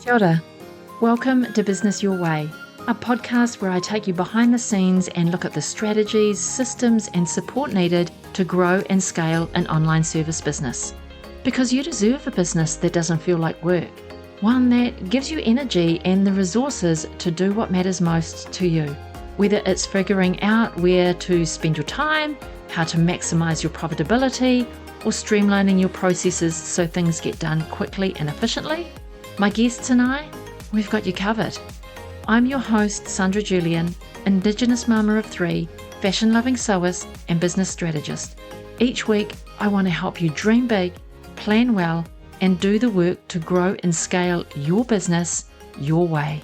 Kia ora. Welcome to Business Your Way, a podcast where I take you behind the scenes and look at the strategies, systems, and support needed to grow and scale an online service business. Because you deserve a business that doesn't feel like work, one that gives you energy and the resources to do what matters most to you. Whether it's figuring out where to spend your time, how to maximize your profitability, or streamlining your processes so things get done quickly and efficiently, my guests and I, we've got you covered. I'm your host, Sandra Julian, Indigenous mama of three, fashion-loving sewist, and business strategist. Each week, I want to help you dream big, plan well, and do the work to grow and scale your business your way.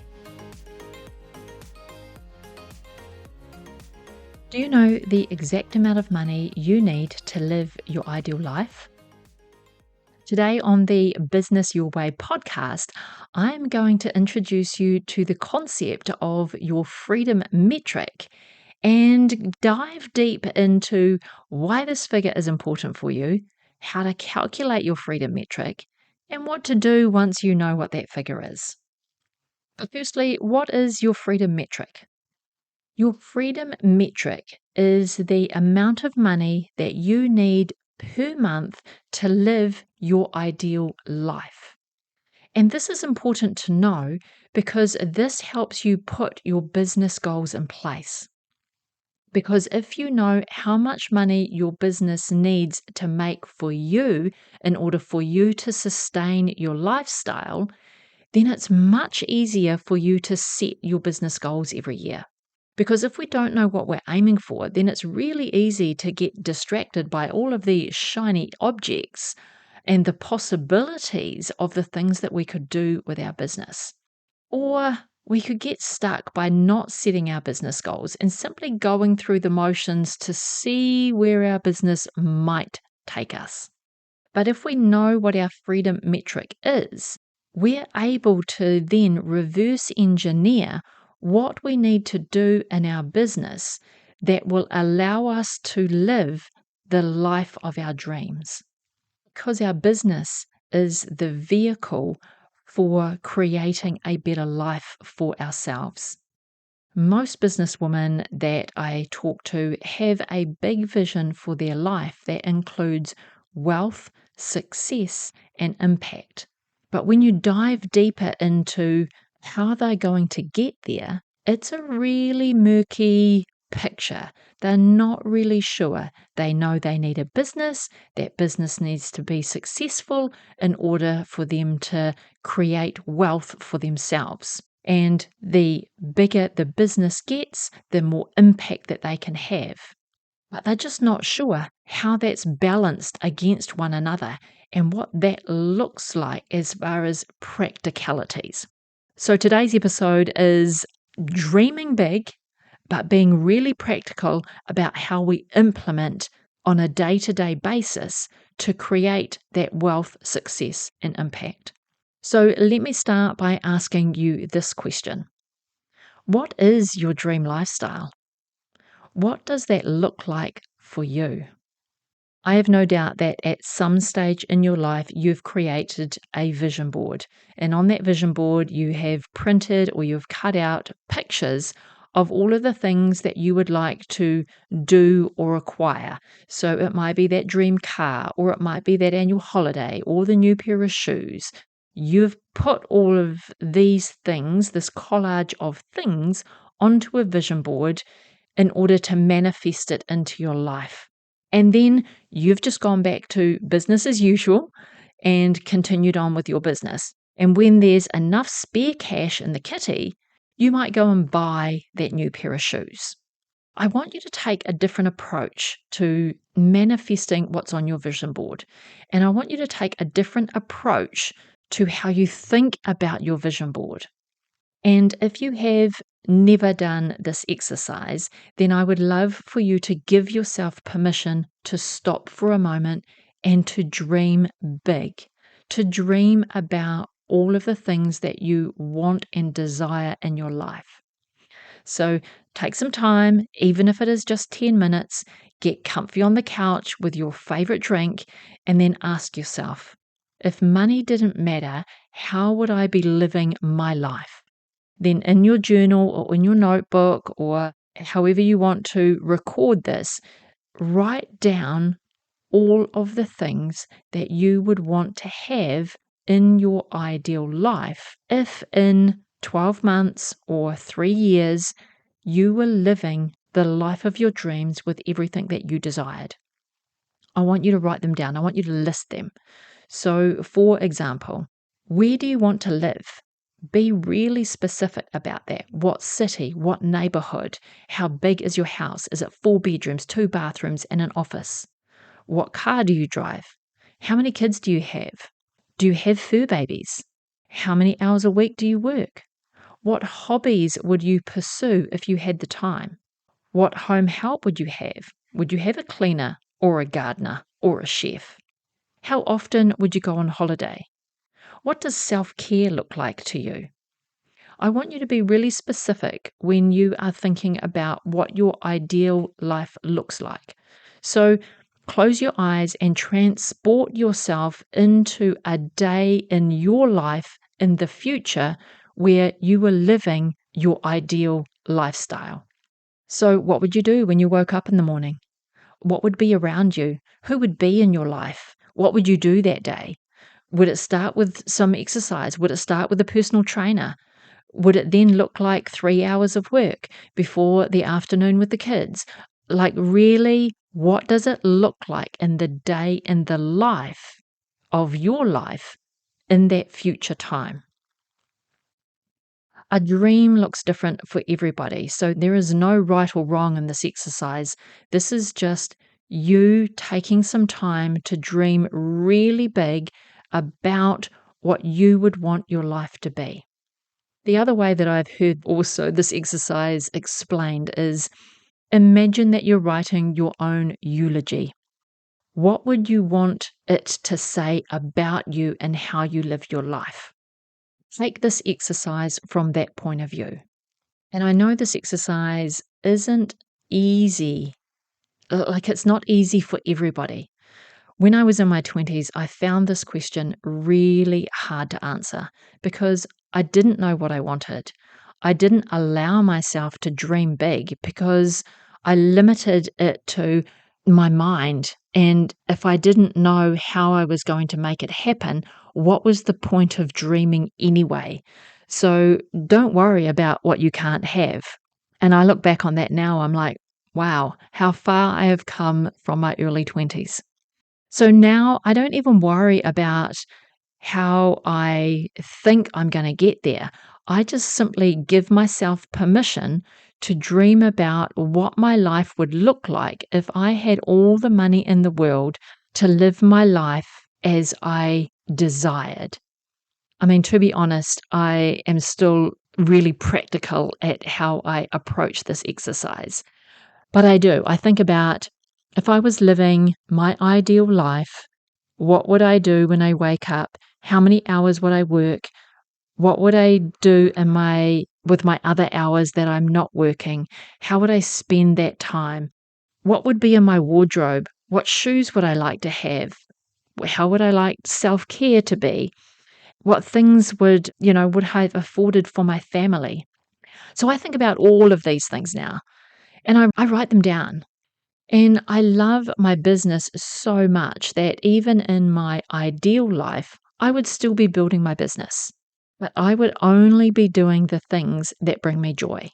Do you know the exact amount of money you need to live your ideal life? Today on the Business Your Way podcast, I'm going to introduce you to the concept of your freedom metric and dive deep into why this figure is important for you, how to calculate your freedom metric, and what to do once you know what that figure is. But firstly, what is your freedom metric? Your freedom metric is the amount of money that you need per month to live your ideal life. And this is important to know because this helps you put your business goals in place. Because if you know how much money your business needs to make for you in order for you to sustain your lifestyle, then it's much easier for you to set your business goals every year. Because if we don't know what we're aiming for, then it's really easy to get distracted by all of the shiny objects and the possibilities of the things that we could do with our business. Or we could get stuck by not setting our business goals and simply going through the motions to see where our business might take us. But if we know what our freedom metric is, we're able to then reverse engineer what we need to do in our business that will allow us to live the life of our dreams. Because our business is the vehicle for creating a better life for ourselves. Most businesswomen that I talk to have a big vision for their life that includes wealth, success, and impact. But when you dive deeper into how they're going to get there, it's a really murky picture. They're not really sure. They know they need a business. That business needs to be successful in order for them to create wealth for themselves. And the bigger the business gets, the more impact that they can have. But they're just not sure how that's balanced against one another and what that looks like as far as practicalities. So today's episode is dreaming big, but being really practical about how we implement on a day-to-day basis to create that wealth, success, and impact. So let me start by asking you this question. What is your dream lifestyle? What does that look like for you? I have no doubt that at some stage in your life, you've created a vision board. And on that vision board, you have printed or you've cut out pictures of all of the things that you would like to do or acquire. So it might be that dream car, or it might be that annual holiday, or the new pair of shoes. You've put all of these things, this collage of things, onto a vision board in order to manifest it into your life. And then you've just gone back to business as usual and continued on with your business. And when there's enough spare cash in the kitty, you might go and buy that new pair of shoes. I want you to take a different approach to manifesting what's on your vision board. And I want you to take a different approach to how you think about your vision board. And if you have never done this exercise, then I would love for you to give yourself permission to stop for a moment and to dream big, to dream about all of the things that you want and desire in your life. So take some time, even if it is just 10 minutes, get comfy on the couch with your favorite drink, and then ask yourself, If money didn't matter, how would I be living my life? Then in your journal or in your notebook or however you want to record this, write down all of the things that you would want to have in your ideal life if in 12 months or 3 years you were living the life of your dreams with everything that you desired. I want you to write them down. I want you to list them. So, for example, where do you want to live? Be really specific about that. What city? What neighborhood? How big is your house? Is it 4 bedrooms, 2 bathrooms, and an office? What car do you drive? How many kids do you have? Do you have fur babies? How many hours a week do you work? What hobbies would you pursue if you had the time? What home help would you have? Would you have a cleaner or a gardener or a chef? How often would you go on holiday? What does self-care look like to you? I want you to be really specific when you are thinking about what your ideal life looks like. So close your eyes and transport yourself into a day in your life in the future where you were living your ideal lifestyle. So, what would you do when you woke up in the morning? What would be around you? Who would be in your life? What would you do that day? Would it start with some exercise? Would it start with a personal trainer? Would it then look like 3 hours of work before the afternoon with the kids? Like, really, what does it look like in the day, in the life of your life in that future time? A dream looks different for everybody. So there is no right or wrong in this exercise. This is just you taking some time to dream really big about what you would want your life to be. The other way that I've heard also this exercise explained is imagine that you're writing your own eulogy. What would you want it to say about you and how you live your life? Take this exercise from that point of view. And I know this exercise isn't easy, like it's not easy for everybody. When I was in my 20s, I found this question really hard to answer because I didn't know what I wanted. I didn't allow myself to dream big because I limited it to my mind. And if I didn't know how I was going to make it happen, what was the point of dreaming anyway? So don't worry about what you can't have. And I look back on that now, I'm like, wow, how far I have come from my early 20s. So now I don't even worry about how I think I'm going to get there. I just simply give myself permission to dream about what my life would look like if I had all the money in the world to live my life as I desired. I mean, to be honest, I am still really practical at how I approach this exercise. But I do. I think about if I was living my ideal life, what would I do when I wake up? How many hours would I work? What would I do in with my other hours that I'm not working? How would I spend that time? What would be in my wardrobe? What shoes would I like to have? How would I like self-care to be? What things would I have afforded for my family? So I think about all of these things now and I write them down. And I love my business so much that even in my ideal life, I would still be building my business, but I would only be doing the things that bring me joy.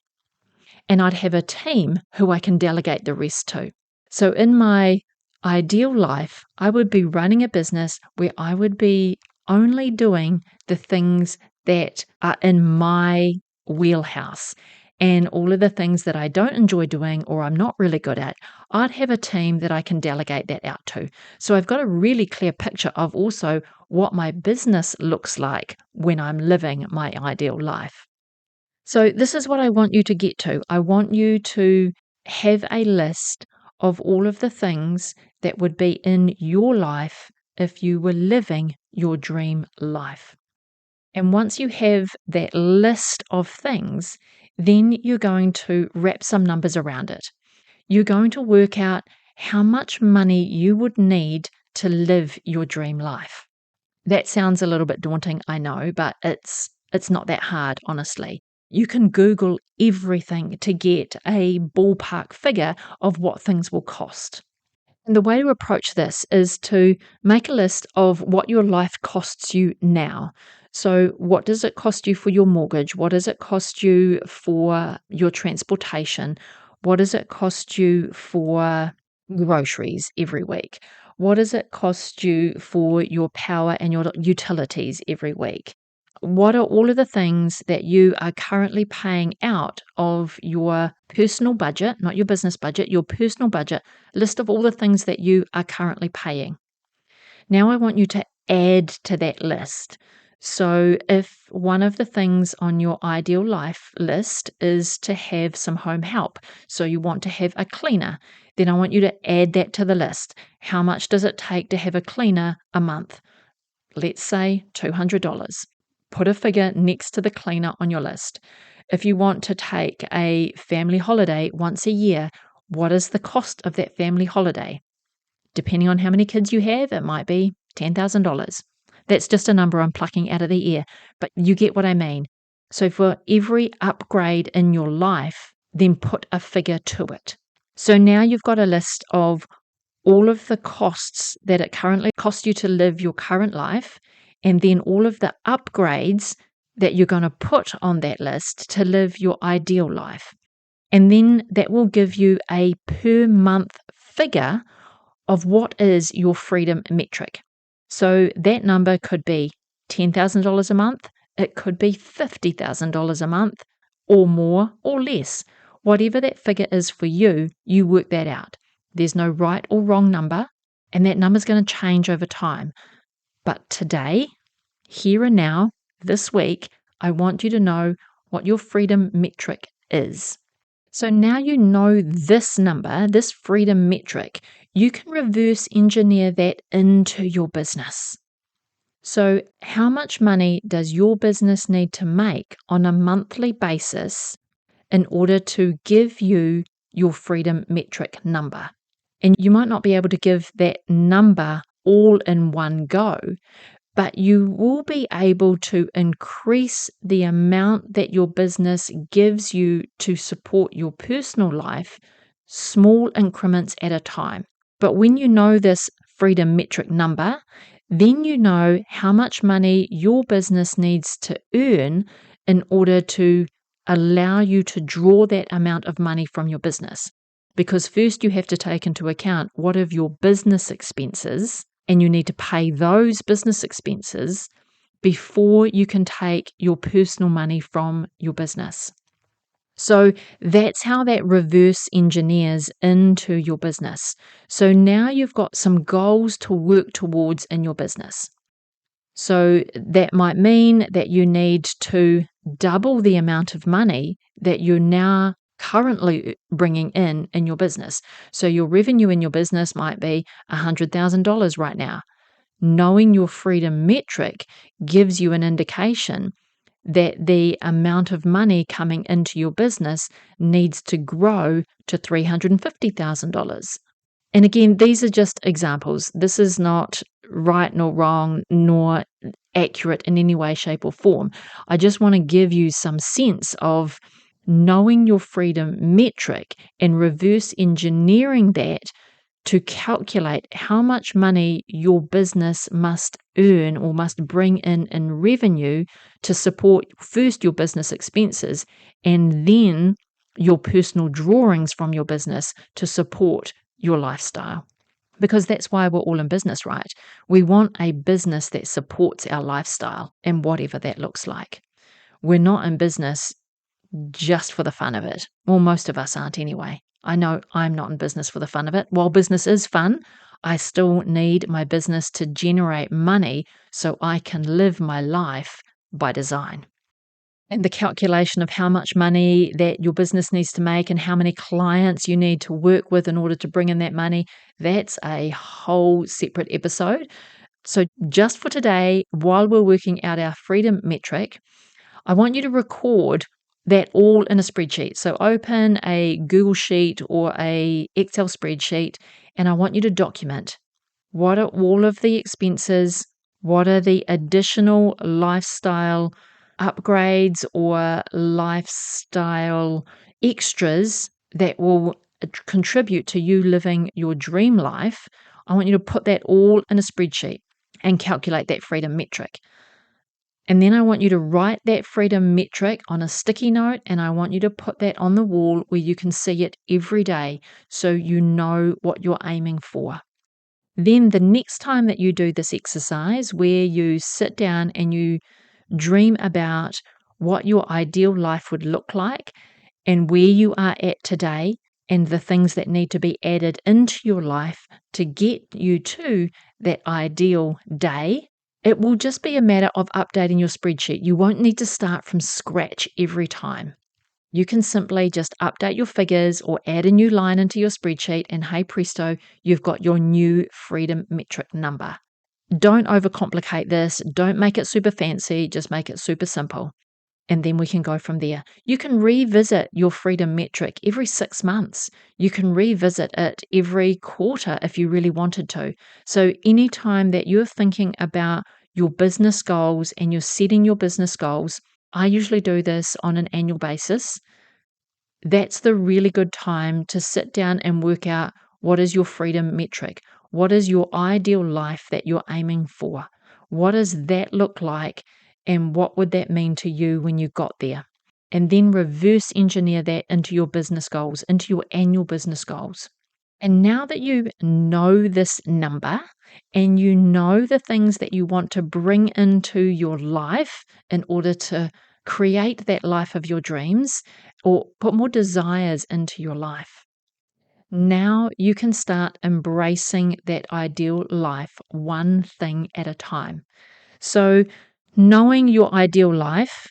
And I'd have a team who I can delegate the rest to. So in my ideal life, I would be running a business where I would be only doing the things that are in my wheelhouse. And all of the things that I don't enjoy doing or I'm not really good at, I'd have a team that I can delegate that out to. So I've got a really clear picture of also what my business looks like when I'm living my ideal life. So this is what I want you to get to. I want you to have a list of all of the things that would be in your life if you were living your dream life. And once you have that list of things, then you're going to wrap some numbers around it. You're going to work out how much money you would need to live your dream life. That sounds a little bit daunting, I know, but it's not that hard, honestly. You can Google everything to get a ballpark figure of what things will cost. And the way to approach this is to make a list of what your life costs you now. So, what does it cost you for your mortgage? What does it cost you for your transportation? What does it cost you for groceries every week? What does it cost you for your power and your utilities every week? What are all of the things that you are currently paying out of your personal budget, not your business budget, your personal budget, list of all the things that you are currently paying. Now I want you to add to that list. So if one of the things on your ideal life list is to have some home help, so you want to have a cleaner, then I want you to add that to the list. How much does it take to have a cleaner a month? Let's say $200. Put a figure next to the cleaner on your list. If you want to take a family holiday once a year, what is the cost of that family holiday? Depending on how many kids you have, it might be $10,000. That's just a number I'm plucking out of the air, but you get what I mean. So for every upgrade in your life, then put a figure to it. So now you've got a list of all of the costs that it currently costs you to live your current life, and then all of the upgrades that you're going to put on that list to live your ideal life. And then that will give you a per month figure of what is your freedom metric. So that number could be $10,000 a month, it could be $50,000 a month, or more or less. Whatever that figure is for you, you work that out. There's no right or wrong number, and that number is going to change over time. But today, here and now, this week, I want you to know what your freedom metric is. So now you know this number, this freedom metric, you can reverse engineer that into your business. So, how much money does your business need to make on a monthly basis in order to give you your freedom metric number? And you might not be able to give that number all in one go, but you will be able to increase the amount that your business gives you to support your personal life, small increments at a time. But when you know this freedom metric number, then you know how much money your business needs to earn in order to allow you to draw that amount of money from your business. Because first you have to take into account what are your business expenses, and you need to pay those business expenses before you can take your personal money from your business. So that's how that reverse engineers into your business. So now you've got some goals to work towards in your business. So that might mean that you need to double the amount of money that you're now currently bringing in your business. So your revenue in your business might be $100,000 right now. Knowing your freedom metric gives you an indication that the amount of money coming into your business needs to grow to $350,000. And again, these are just examples. This is not right nor wrong nor accurate in any way, shape, or form. I just want to give you some sense of knowing your freedom metric and reverse engineering that to calculate how much money your business must earn or must bring in revenue to support first your business expenses and then your personal drawings from your business to support your lifestyle. Because that's why we're all in business, right? We want a business that supports our lifestyle and whatever that looks like. We're not in business just for the fun of it. Well, most of us aren't anyway. I know I'm not in business for the fun of it. While business is fun, I still need my business to generate money so I can live my life by design. And the calculation of how much money that your business needs to make and how many clients you need to work with in order to bring in that money, that's a whole separate episode. So just for today, while we're working out our freedom metric, I want you to record that all in a spreadsheet. So open a Google Sheet or a Excel spreadsheet, and I want you to document what are all of the expenses, What are the additional lifestyle upgrades or lifestyle extras that will contribute to you living your dream life? I want you to put that all in a spreadsheet and calculate that freedom metric. And then I want you to write that freedom metric on a sticky note, and I want you to put that on the wall where you can see it every day so you know what you're aiming for. Then the next time that you do this exercise, where you sit down and you dream about what your ideal life would look like and where you are at today and the things that need to be added into your life to get you to that ideal day, it will just be a matter of updating your spreadsheet. You won't need to start from scratch every time. You can simply just update your figures or add a new line into your spreadsheet, and hey presto, you've got your new freedom metric number. Don't overcomplicate this. Don't make it super fancy. Just make it super simple. And then we can go from there. You can revisit your freedom metric every 6 months. You can revisit it every quarter if you really wanted to. So anytime that you're thinking about your business goals and you're setting your business goals, I usually do this on an annual basis. That's the really good time to sit down and work out what is your freedom metric? What is your ideal life that you're aiming for? What does that look like? And what would that mean to you when you got there? And then reverse engineer that into your business goals, into your annual business goals. And now that you know this number and you know the things that you want to bring into your life in order to create that life of your dreams or put more desires into your life, now you can start embracing that ideal life one thing at a time. So, knowing your ideal life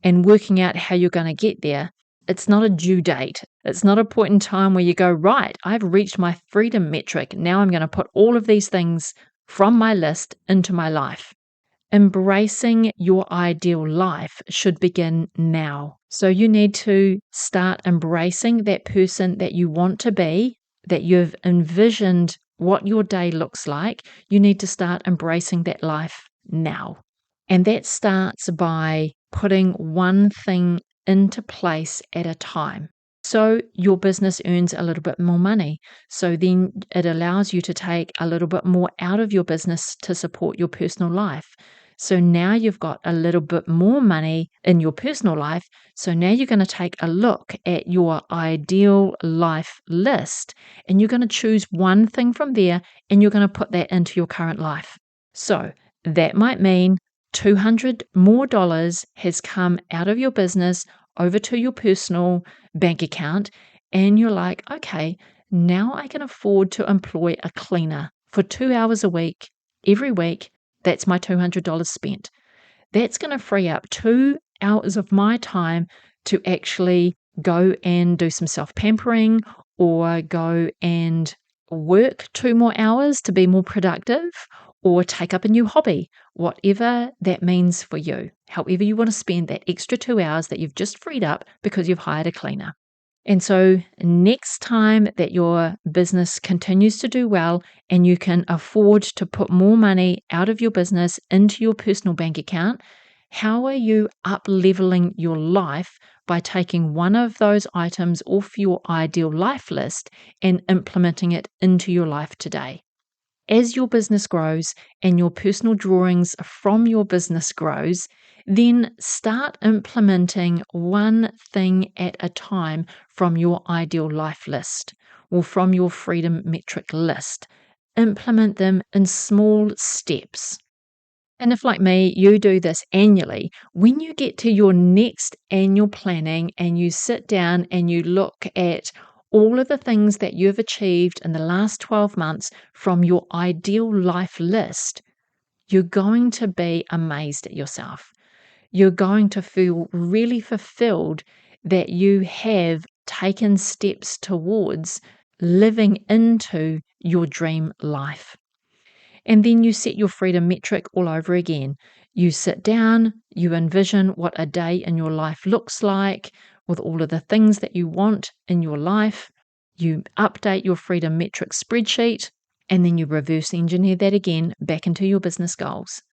and working out how you're going to get there, it's not a due date. It's not a point in time where you go, right, I've reached my freedom metric. Now I'm going to put all of these things from my list into my life. Embracing your ideal life should begin now. So you need to start embracing that person that you want to be, that you've envisioned what your day looks like. You need to start embracing that life now. And that starts by putting one thing into place at a time. So your business earns a little bit more money. So then it allows you to take a little bit more out of your business to support your personal life. So now you've got a little bit more money in your personal life. So now you're going to take a look at your ideal life list and you're going to choose one thing from there and you're going to put that into your current life. So that might mean $200 more has come out of your business over to your personal bank account, and you're like, okay, now I can afford to employ a cleaner for 2 hours a week, every week. That's my $200 spent. That's going to free up 2 hours of my time to actually go and do some self-pampering or go and work 2 more hours to be more productive or take up a new hobby, whatever that means for you, however you want to spend that extra 2 hours that you've just freed up because you've hired a cleaner. And so next time that your business continues to do well and you can afford to put more money out of your business into your personal bank account, how are you up-leveling your life by taking one of those items off your ideal life list and implementing it into your life today? As your business grows and your personal drawings from your business grows, then start implementing one thing at a time from your ideal life list or from your freedom metric list. Implement them in small steps. And if, like me, you do this annually, when you get to your next annual planning and you sit down and you look at all of the things that you've achieved in the last 12 months from your ideal life list, you're going to be amazed at yourself. You're going to feel really fulfilled that you have taken steps towards living into your dream life. And then you set your freedom metric all over again. You sit down, you envision what a day in your life looks like with all of the things that you want in your life. You update your freedom metric spreadsheet, and then you reverse engineer that again back into your business goals.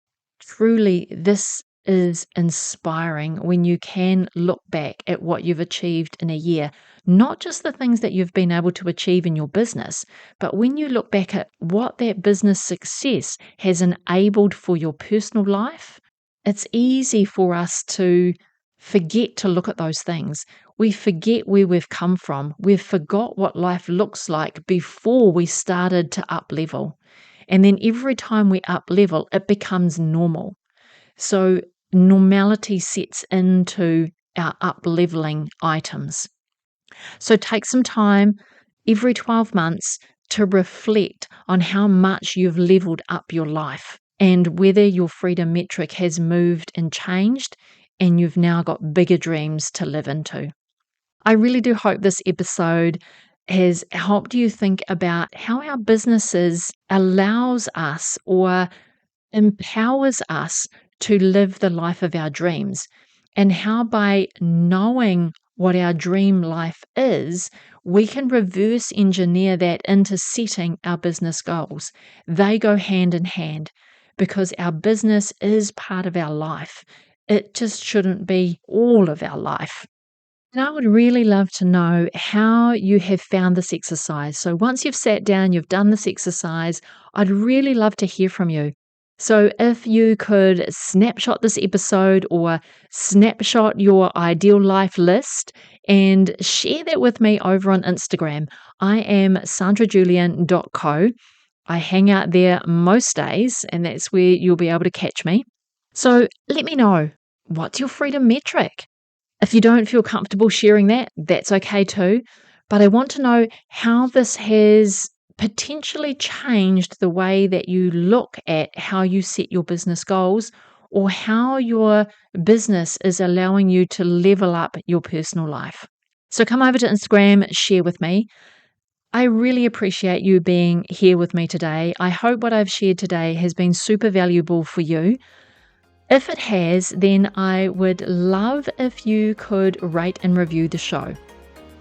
truly, this is inspiring when you can look back at what you've achieved in a year, not just the things that you've been able to achieve in your business, but when you look back at what that business success has enabled for your personal life. It's easy for us to forget to look at those things. We forget where we've come from. We've forgot what life looks like before we started to up level. And then every time we up level, it becomes normal. So normality sets into our up leveling items. So take some time every 12 months to reflect on how much you've leveled up your life and whether your freedom metric has moved and changed and you've now got bigger dreams to live into. I really do hope this episode has helped you think about how our businesses allows us or empowers us to live the life of our dreams, and how by knowing what our dream life is, we can reverse engineer that into setting our business goals. They go hand in hand because our business is part of our life. It just shouldn't be all of our life. And I would really love to know how you have found this exercise. So once you've sat down, you've done this exercise, I'd really love to hear from you. So if you could snapshot this episode or snapshot your ideal life list and share that with me over on Instagram. I am sandrajulian.co. I hang out there most days, and that's where you'll be able to catch me. So let me know, what's your freedom metric? If you don't feel comfortable sharing that, that's okay too. But I want to know how this has potentially changed the way that you look at how you set your business goals, or how your business is allowing you to level up your personal life. So come over to Instagram, share with me. I really appreciate you being here with me today. I hope what I've shared today has been super valuable for you. If it has, then I would love if you could rate and review the show.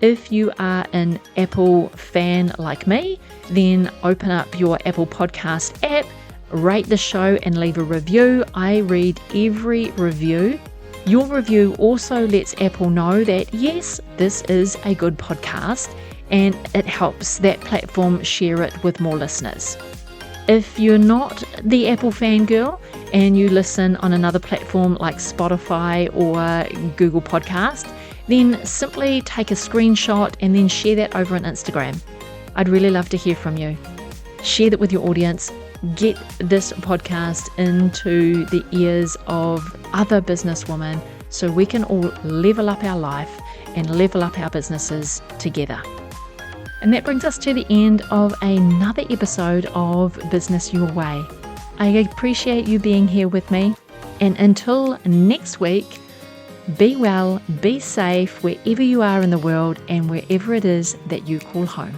If you are an Apple fan like me, then open up your Apple Podcast app, rate the show and leave a review. I read every review. Your review also lets Apple know that, yes, this is a good podcast, and it helps that platform share it with more listeners. If you're not the Apple fangirl and you listen on another platform like Spotify or Google Podcast, then simply take a screenshot and then share that over on Instagram. I'd really love to hear from you. Share that with your audience. Get this podcast into the ears of other businesswomen so we can all level up our life and level up our businesses together. And that brings us to the end of another episode of Business Your Way. I appreciate you being here with me. And until next week, be well, be safe wherever you are in the world and wherever it is that you call home.